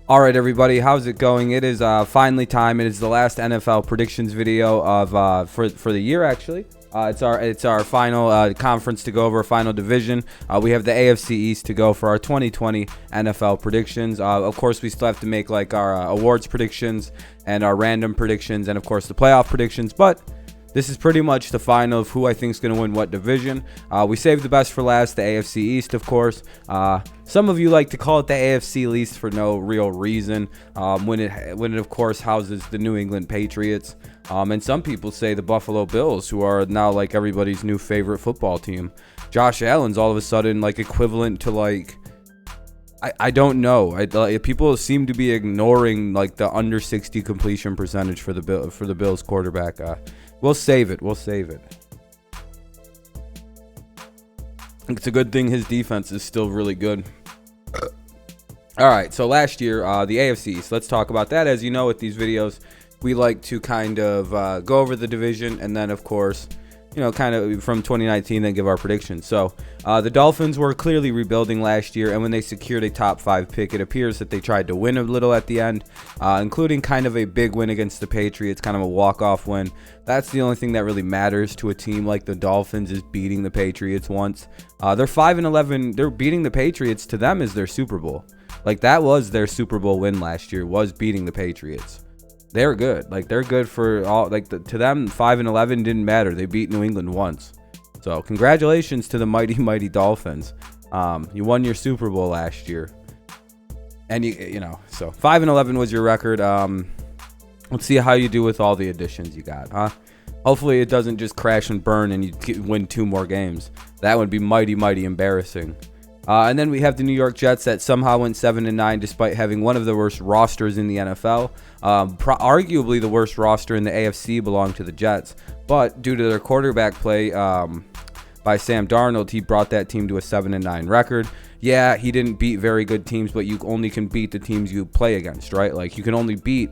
All right, everybody, how's it going? It is finally time. It is the last NFL predictions video of for the year. Actually, it's our final conference to go over, final division. We have the AFC East to go for our 2020 NFL predictions. Of course, we still have to make like our awards predictions and our random predictions, and of course the playoff predictions. But this is pretty much the final of who I think is going to win what division. We saved the best for last, the AFC East, of course. Some of you like to call it the AFC East for no real reason, when it of course houses the New England Patriots. And some people say the Buffalo Bills, who are now like everybody's new favorite football team. Josh Allen's all of a sudden like equivalent to like, I don't know. People seem to be ignoring like the under 60 completion percentage for the Bills quarterback. We'll save it. It's a good thing his defense is still really good. All right, so last year, the AFC East. Let's talk about that. As you know, with these videos, we like to kind of go over the division and then, of course, kind of from 2019, then give our predictions. So the Dolphins were clearly rebuilding last year, and when they secured a top 5 pick, it appears that they tried to win a little at the end, including kind of a big win against the Patriots, kind of a walk-off win. That's the only thing that really matters to a team like the Dolphins, is beating the Patriots once. They're 5-11. They're beating the Patriots. To them is their Super Bowl. Like, that was their Super Bowl win last year, was beating the Patriots. They're good. Like, they're good for all. Like, to them, 5-11 didn't matter. They beat New England once. So congratulations to the mighty Dolphins. You won your Super Bowl last year, and so 5-11 was your record. Let's see how you do with all the additions you got, huh? Hopefully it doesn't just crash and burn and you win 2 more games. That would be mighty embarrassing. And then we have the New York Jets that somehow went 7-9 despite having one of the worst rosters in the NFL. Arguably the worst roster in the AFC belonged to the Jets. But due to their quarterback play by Sam Darnold, he brought that team to a 7-9 record. Yeah, he didn't beat very good teams, but you only can beat the teams you play against, right? Like, you can only beat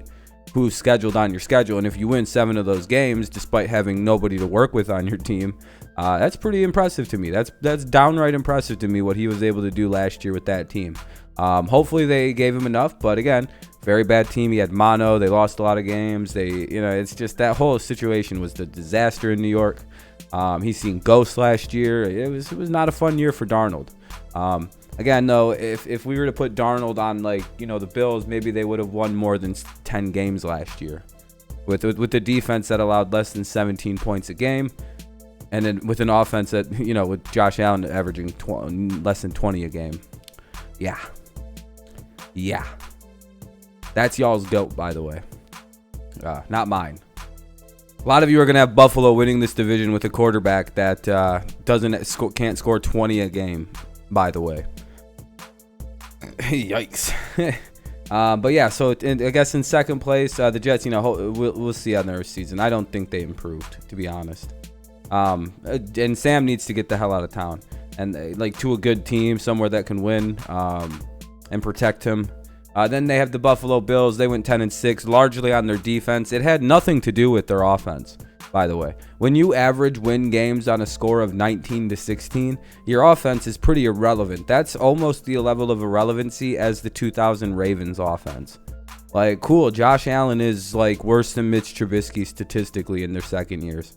who's scheduled on your schedule. And if you win 7 of those games despite having nobody to work with on your team, that's pretty impressive to me. That's downright impressive to me what he was able to do last year with that team. Hopefully they gave him enough, but again, very bad team. He had mono. They lost a lot of games. It's just that whole situation was the disaster in New York. He's seen ghosts last year. It was not a fun year for Darnold. Again, though, if we were to put Darnold on the Bills, maybe they would have won more than 10 games last year with the defense that allowed less than 17 points a game. And then with an offense that, with Josh Allen averaging less than 20 a game. Yeah. That's y'all's GOAT, by the way. Not mine. A lot of you are going to have Buffalo winning this division with a quarterback that can't score 20 a game, by the way. Yikes. But yeah, so I guess in second place, the Jets, we'll see on their season. I don't think they improved, to be honest. And Sam needs to get the hell out of town and to a good team somewhere that can win and protect him. Then they have the Buffalo Bills. They went 10-6, largely on their defense. It had nothing to do with their offense, by the way. When you average win games on a score of 19-16, your offense is pretty irrelevant. That's almost the level of irrelevancy as the 2000 Ravens offense. Like, cool, Josh Allen is worse than Mitch Trubisky statistically in their second years.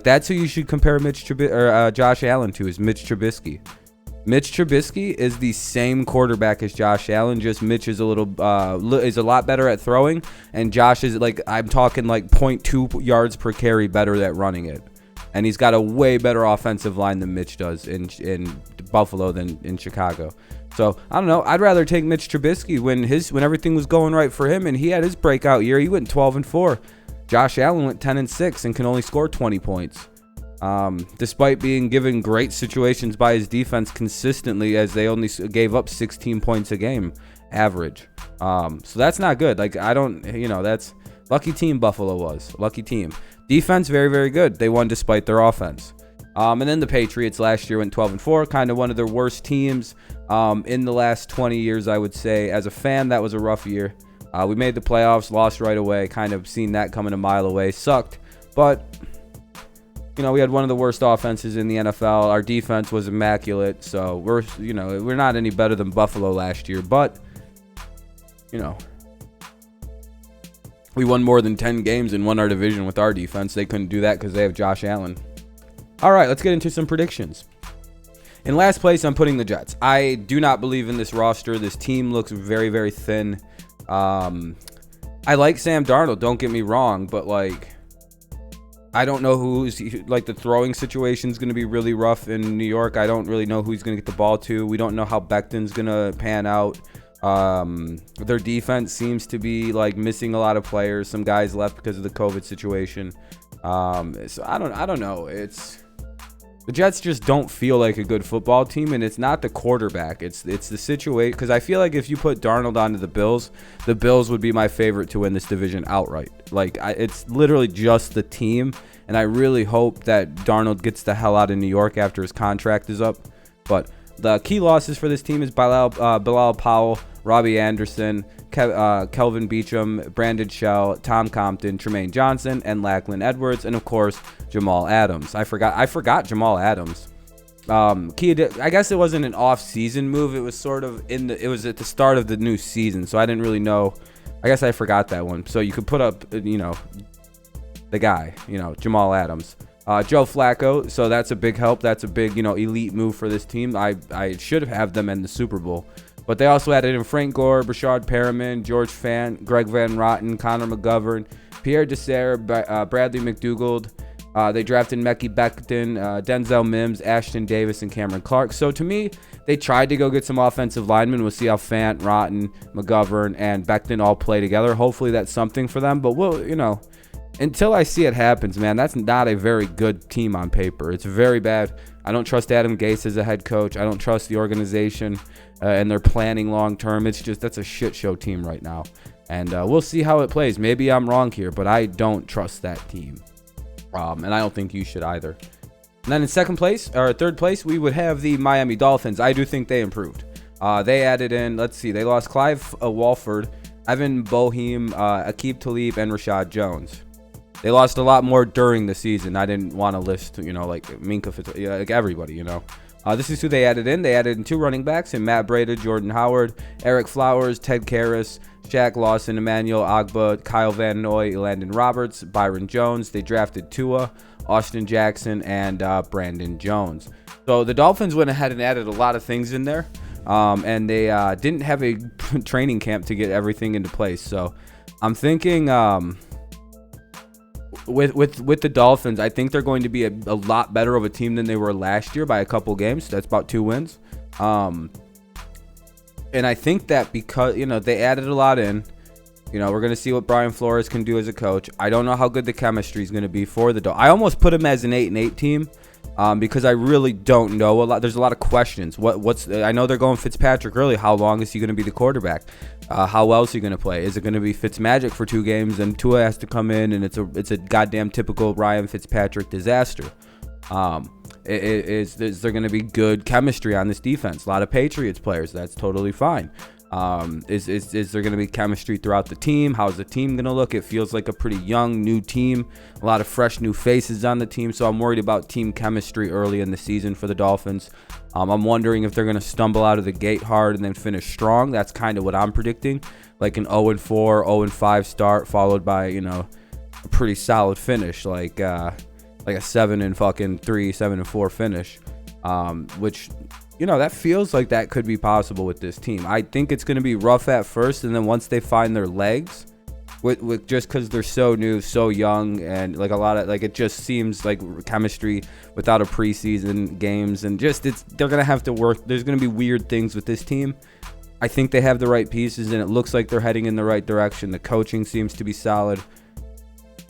That's who you should compare Josh Allen to, is Mitch Trubisky. Mitch Trubisky is the same quarterback as Josh Allen, just Mitch is a lot better at throwing, and Josh is I'm talking 0.2 yards per carry better at running it. And he's got a way better offensive line than Mitch does in Buffalo than in Chicago. So, I don't know. I'd rather take Mitch Trubisky when everything was going right for him and he had his breakout year. He went 12-4. Josh Allen went 10-6 and can only score 20 points. Despite being given great situations by his defense consistently, as they only gave up 16 points a game average. So that's not good. That's lucky team Buffalo was. Lucky team. Defense, very, very good. They won despite their offense. And then the Patriots last year went 12-4, kind of one of their worst teams in the last 20 years, I would say. As a fan, that was a rough year. We made the playoffs, lost right away, kind of seen that coming a mile away. Sucked, but we had one of the worst offenses in the NFL. Our defense was immaculate, so we're not any better than Buffalo last year. But you know, we won more than 10 games and won our division with our defense. They couldn't do that because they have Josh Allen. All right, let's get into some predictions. In last place, I'm putting the Jets. I do not believe in this roster. This team looks very, very thin. I like Sam Darnold, don't get me wrong, but like, I don't know who's like the throwing situation is going to be really rough in New York. I don't really know who he's going to get the ball to. We don't know how Becton's going to pan out. Their defense seems to be like missing a lot of players. Some guys left because of the COVID situation. So I don't know. The Jets just don't feel like a good football team, and it's not the quarterback. It's the situation, because I feel like if you put Darnold onto the Bills would be my favorite to win this division outright. Like, it's literally just the team, and I really hope that Darnold gets the hell out of New York after his contract is up. But the key losses for this team is Bilal Powell, Robbie Anderson, Kelvin Beachum, Brandon Shell, Tom Compton, Tremaine Johnson, and Lachlan Edwards, and of course Jamal Adams. I forgot Jamal Adams. I guess it wasn't an off-season move. It was sort of it was at the start of the new season, so I didn't really know. I guess I forgot that one. So you could put up, the guy, Jamal Adams. Joe Flacco, so that's a big help. That's a big, elite move for this team. I should have them in the Super Bowl. But they also added in Frank Gore, Brashard Perriman, George Fant, Greg Van Roten, Connor McGovern, Pierre Desir, Bradley McDougald. They drafted Mekhi Becton, Denzel Mims, Ashton Davis, and Cameron Clark. So to me, they tried to go get some offensive linemen. We'll see how Fant, Roten, McGovern, and Becton all play together. Hopefully that's something for them. But until I see it happens, man, that's not a very good team on paper. It's very bad. I don't trust Adam Gase as a head coach. I don't trust the organization and their planning long term. That's a shit show team right now. And we'll see how it plays. Maybe I'm wrong here, but I don't trust that team. And I don't think you should either. And then in third place, we would have the Miami Dolphins. I do think they improved. They added in, they lost Clive Walford, Evan Boeheim, Aqib Talib, and Rashad Jones. They lost a lot more during the season. I didn't want to list, like Minka, like everybody, This is who they added in. They added in 2 running backs in Matt Breida, Jordan Howard, Eric Flowers, Ted Karras, Shaq Lawson, Emmanuel Agba, Kyle Van Noy, Landon Roberts, Byron Jones. They drafted Tua, Austin Jackson, and Brandon Jones. So the Dolphins went ahead and added a lot of things in there, and they didn't have a training camp to get everything into place. So I'm thinking with the Dolphins, I think they're going to be a lot better of a team than they were last year by a couple games. That's about 2 wins. And I think that because, they added a lot in, we're going to see what Brian Flores can do as a coach. I don't know how good the chemistry is going to be for the Dolphins. I almost put him as an 8-8 team because I really don't know a lot. There's a lot of questions. I know they're going Fitzpatrick early. How long is he going to be the quarterback? How well is he going to play? Is it going to be Fitzmagic for 2 games and Tua has to come in and it's a goddamn typical Ryan Fitzpatrick disaster? Is there going to be good chemistry on this defense? A lot of Patriots players. That's totally fine. Is there going to be chemistry throughout the team? How's the team going to look? It feels like a pretty young, new team. A lot of fresh, new faces on the team. So I'm worried about team chemistry early in the season for the Dolphins. I'm wondering if they're going to stumble out of the gate hard and then finish strong. That's kind of what I'm predicting. Like an 0-4, 0-5 start followed by, a pretty solid finish. Like a 7-3, 7-4 finish, which, that feels like that could be possible with this team. I think it's going to be rough at first, and then once they find their legs, with just because they're so new, so young, and like a lot of it just seems like chemistry without a preseason games, and they're going to have to work. There's going to be weird things with this team. I think they have the right pieces, and it looks like they're heading in the right direction. The coaching seems to be solid.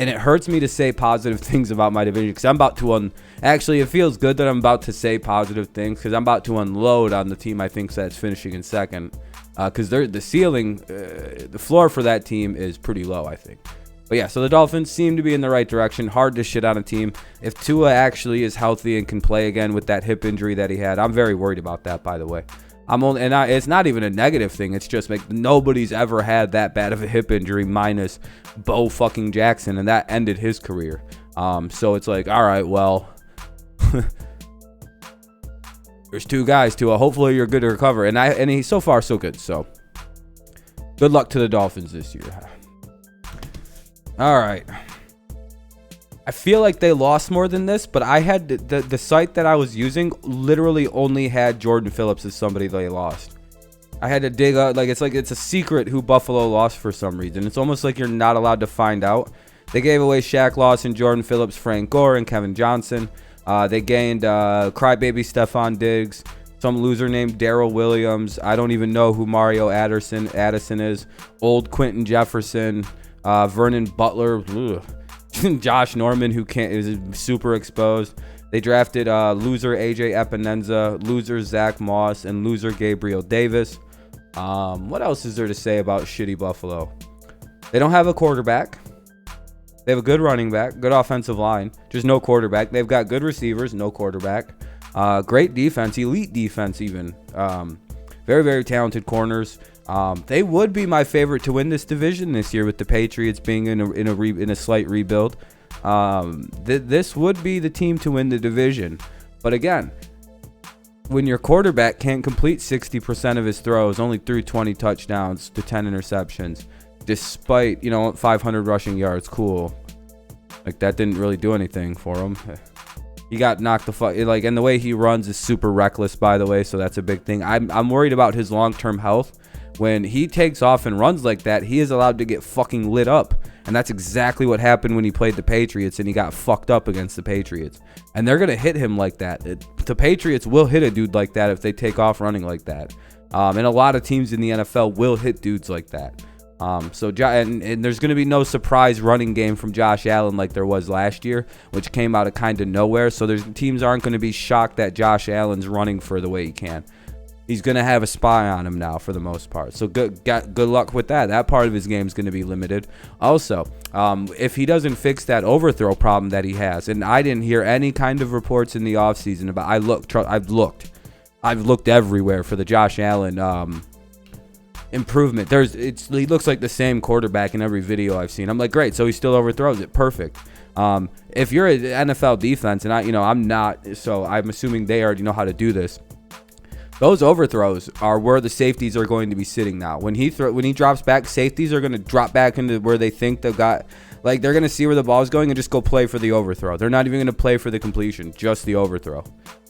And it hurts me to say positive things about my division because I'm about to Actually, it feels good that I'm about to say positive things because I'm about to unload on the team I think that's finishing in second. Because the ceiling, the floor for that team is pretty low, I think. But yeah, so the Dolphins seem to be in the right direction. Hard to shit on a team. If Tua actually is healthy and can play again with that hip injury that he had, I'm very worried about that, by the way. It's not even a negative thing. It's just like nobody's ever had that bad of a hip injury minus Bo fucking Jackson, and that ended his career. So it's like, all right, well, there's 2 guys to hopefully you're good to recover, and he's so far so good. So Good luck to the Dolphins this year. All right. I feel like they lost more than this, but I had the site that I was using literally only had Jordan Phillips as somebody they lost. I had to dig out, it's a secret who Buffalo lost for some reason. It's almost like you're not allowed to find out. They gave away Shaq Lawson, Jordan Phillips, Frank Gore, and Kevin Johnson. They gained crybaby Stephon Diggs, some loser named Darrell Williams. I don't even know who Mario Addison is. Old Quentin Jefferson, Vernon Butler. Ugh. Josh Norman, who is super exposed. They drafted loser AJ Epinenza, loser Zach Moss, and loser Gabriel Davis. What else is there to say about shitty Buffalo? They don't have a quarterback. They have a good running back, good offensive line, just no quarterback. They've got good receivers, no quarterback. Great defense, elite defense even. Very, very talented corners. They would be my favorite to win this division this year, with the Patriots being in a slight rebuild. This would be the team to win the division. But again, when your quarterback can't complete 60% of his throws, only threw 20 touchdowns to 10 interceptions, despite 500 rushing yards, cool. That didn't really do anything for him. He got knocked the fuck, and the way he runs is super reckless, by the way, so that's a big thing. I'm worried about his long-term health. When he takes off and runs like that, he is allowed to get fucking lit up. And that's exactly what happened when he played the Patriots and he got fucked up against the Patriots. And they're going to hit him like that. The Patriots will hit a dude like that if they take off running like that. And a lot of teams in the NFL will hit dudes like that. And there's going to be no surprise running game from Josh Allen like there was last year, which came out of kind of nowhere. So teams aren't going to be shocked that Josh Allen's running for the way he can. He's going to have a spy on him now for the most part. So good luck with that. That part of his game is going to be limited. Also, if he doesn't fix that overthrow problem that he has, and I didn't hear any kind of reports in the offseason about, I've looked everywhere for the Josh Allen improvement. He looks like the same quarterback in every video I've seen. I'm like, great, so he still overthrows it. Perfect. If you're an NFL defense, and I'm not, so I'm assuming they already know how to do this. Those overthrows are where the safeties are going to be sitting now. When he drops back, safeties are going to drop back into where they think they've got. They're going to see where the ball is going and just go play for the overthrow. They're not even going to play for the completion, just the overthrow.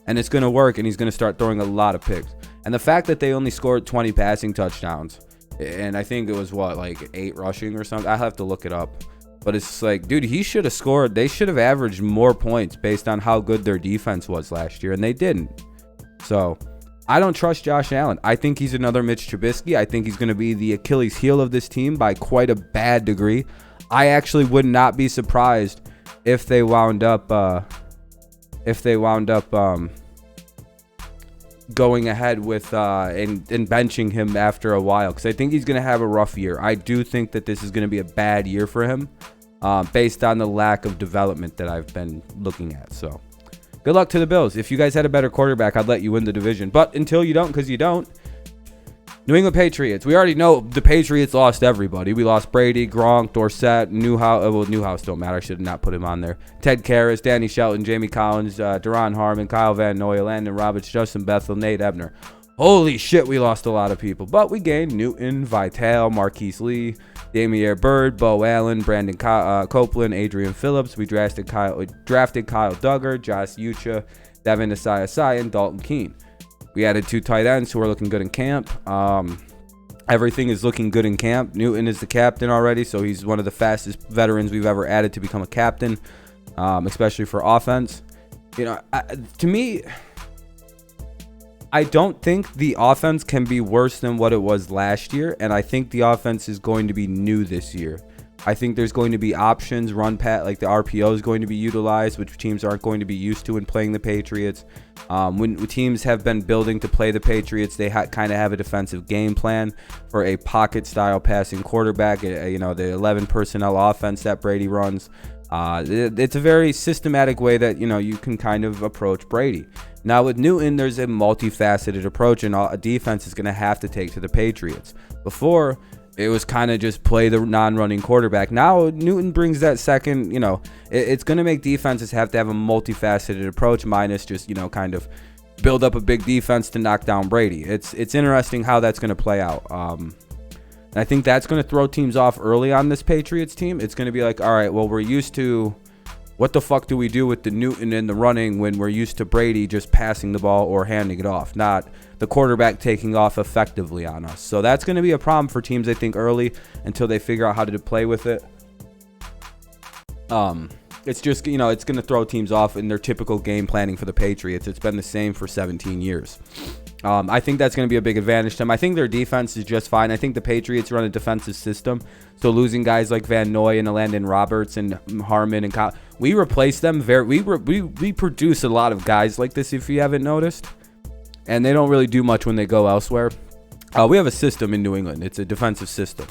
And it's going to work, and he's going to start throwing a lot of picks. And the fact that they only scored 20 passing touchdowns, and I think it was 8 rushing or something. I have to look it up. But it's dude, he should have scored. They should have averaged more points based on how good their defense was last year, and they didn't. So I don't trust Josh Allen. I think he's another Mitch Trubisky. I think he's going to be the Achilles heel of this team by quite a bad degree. I actually would not be surprised if they wound up going ahead with and benching him after a while, because I think he's going to have a rough year. I do think that this is going to be a bad year for him based on the lack of development that I've been looking at. So good luck to the Bills. If you guys had a better quarterback, I'd let you win the division. But until you don't, because you don't. New England Patriots. We already know the Patriots lost everybody. We lost Brady, Gronk, Dorsett, Newhouse. Well, Newhouse don't matter. I should have not put him on there. Ted Karras, Danny Shelton, Jamie Collins, Duron Harmon, Kyle Van Noy, Landon Roberts, Justin Bethel, Nate Ebner. Holy shit, we lost a lot of people. But we gained Newton, Vitale, Marquise Lee, Damiere Byrd, Bo Allen, Brandon Copeland, Adrian Phillips. We drafted Kyle Duggar, Josh Ucha, Devin Asai, and Dalton Keene. We added 2 tight ends who are looking good in camp. Everything is looking good in camp. Newton is the captain already, so he's one of the fastest veterans we've ever added to become a captain, especially for offense. To me, I don't think the offense can be worse than what it was last year, and I think the offense is going to be new this year. I think there's going to be options, run pat, like the RPO is going to be utilized, which teams aren't going to be used to in playing the Patriots. When teams have been building to play the Patriots, they kind of have a defensive game plan for a pocket-style passing quarterback, the 11 personnel offense that Brady runs. It's a very systematic way that, you can kind of approach Brady. Now with Newton, there's a multifaceted approach, and a defense is going to have to take to the Patriots. Before, it was kind of just play the non-running quarterback. Now Newton brings that second, it's going to make defenses have to have a multifaceted approach, minus just, kind of build up a big defense to knock down Brady. It's interesting how that's going to play out. And I think that's going to throw teams off early on this Patriots team. It's going to be like, all right, well, we're used to, what the fuck do we do with the Newton in the running when we're used to Brady just passing the ball or handing it off, not the quarterback taking off effectively on us. So that's going to be a problem for teams, I think, early until they figure out how to play with it. It's just, you know, it's going to throw teams off in their typical game planning for the Patriots. It's been the same for 17 years. I think that's going to be a big advantage to them. I think their defense is just fine. I think the Patriots run a defensive system. So losing guys like Van Noy and Landon Roberts and Harmon and Kyle, we replace them we produce a lot of guys like this, if you haven't noticed. And they don't really do much when they go elsewhere. We have a system in New England. It's a defensive system.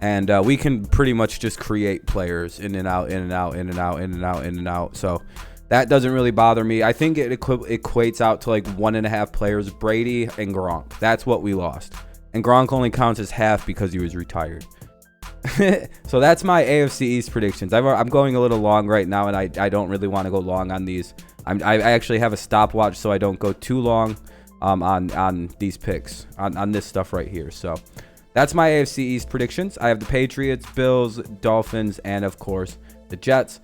And we can pretty much just create players in and out, in and out, in and out, in and out, in and out. So that doesn't really bother me. I think it equates out to like 1.5 players, Brady and Gronk. That's what we lost. And Gronk only counts as half because he was retired. So that's my AFC East predictions. I'm going a little long right now, and I don't really want to go long on these. I actually have a stopwatch so I don't go too long on these picks, on this stuff right here. So that's my AFC East predictions. I have the Patriots, Bills, Dolphins, and of course the Jets.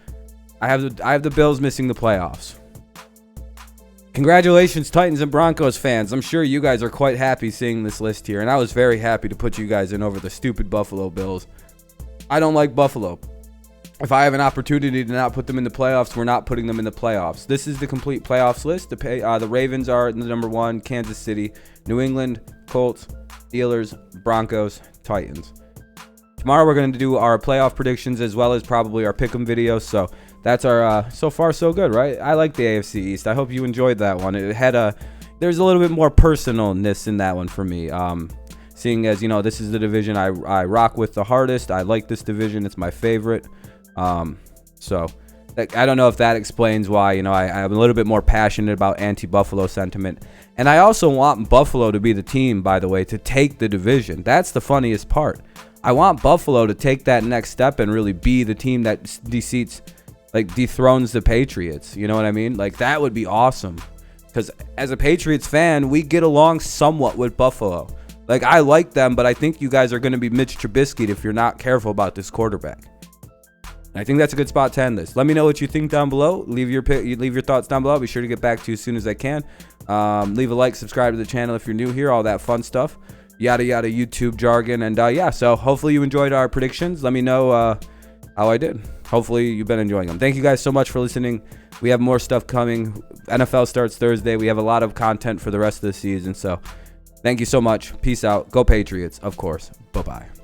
I have the Bills missing the playoffs. Congratulations, Titans and Broncos fans. I'm sure you guys are quite happy seeing this list here, and I was very happy to put you guys in over the stupid Buffalo Bills. I don't like Buffalo. If I have an opportunity to not put them in the playoffs, we're not putting them in the playoffs. This is the complete playoffs list. The Ravens are the number 1, Kansas City, New England, Colts, Steelers, Broncos, Titans. Tomorrow we're going to do our playoff predictions as well as probably our pick'em videos. So that's our so far so good, right? I like the AFC East. I hope you enjoyed that one. There's a little bit more personalness in that one for me. Seeing as, you know, this is the division I rock with the hardest. I like this division. It's my favorite. So I don't know if that explains why, you know, I'm a little bit more passionate about anti-Buffalo sentiment. And I also want Buffalo to be the team, by the way, to take the division. That's the funniest part. I want Buffalo to take that next step and really be the team that dethrones the Patriots. You know what I mean? Like, that would be awesome. Because as a Patriots fan, we get along somewhat with Buffalo. Like, I like them, but I think you guys are going to be Mitch Trubisky if you're not careful about this quarterback. I think that's a good spot to end this. Let me know what you think down below. Leave your thoughts down below. I'll be sure to get back to you as soon as I can. Leave a like, subscribe to the channel if you're new here, all that fun stuff. Yada, yada, YouTube jargon. And yeah, so hopefully you enjoyed our predictions. Let me know how I did. Hopefully you've been enjoying them. Thank you guys so much for listening. We have more stuff coming. NFL starts Thursday. We have a lot of content for the rest of the season. So thank you so much. Peace out. Go Patriots, of course. Bye-bye.